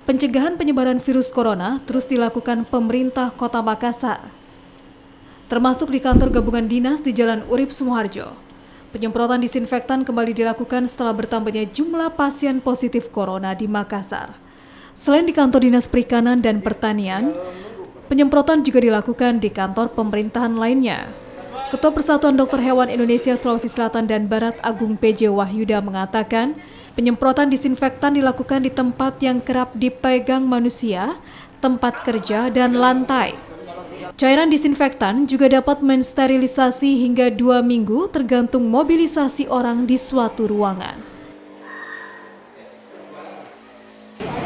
Pencegahan penyebaran virus corona terus dilakukan pemerintah Kota Makassar, termasuk di kantor gabungan dinas di Jalan Urip Sumoharjo. Penyemprotan disinfektan kembali dilakukan setelah bertambahnya jumlah pasien positif corona di Makassar. Selain di kantor Dinas Perikanan dan Pertanian, penyemprotan juga dilakukan di kantor pemerintahan lainnya. Ketua Persatuan Dokter Hewan Indonesia Sulawesi Selatan dan Barat Agung PJ Wahyuda mengatakan, penyemprotan disinfektan dilakukan di tempat yang kerap dipegang manusia, tempat kerja, dan lantai. Cairan disinfektan juga dapat mensterilisasi hingga 2 minggu tergantung mobilisasi orang di suatu ruangan.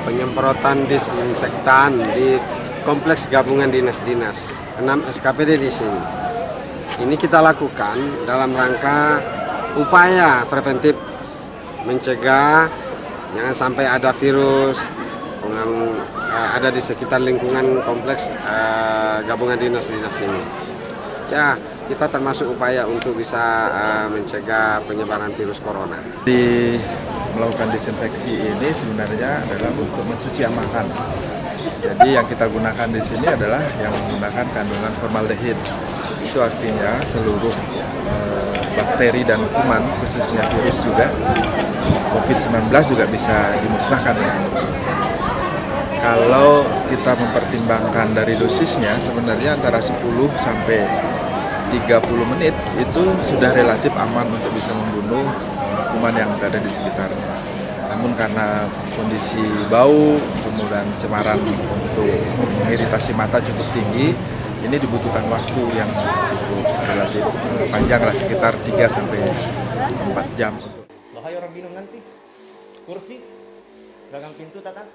Penyemprotan disinfektan di kompleks gabungan dinas-dinas, 6 SKPD di sini. Ini kita lakukan dalam rangka upaya preventif mencegah jangan sampai ada virus yang ada di sekitar lingkungan kompleks gabungan dinas-dinas ini. Ya, kita termasuk upaya untuk bisa mencegah penyebaran virus corona. Di melakukan disinfeksi ini sebenarnya adalah untuk mencuci amalkan. Jadi yang kita gunakan di sini adalah yang menggunakan kandungan formaldehid. Itu artinya seluruh bakteri dan kuman, khususnya virus juga, COVID-19 juga bisa dimusnahkan. Kalau kita mempertimbangkan dari dosisnya, sebenarnya antara 10 sampai 30 menit itu sudah relatif aman untuk bisa membunuh kuman yang ada di sekitarnya. Namun karena kondisi bau, kemudian cemaran untuk mengiritasi mata cukup tinggi, ini dibutuhkan waktu yang cukup relatif panjang lah, sekitar 3 sampai 4 jam. Bahaya orang bingung nanti, kursi, gagang pintu tata.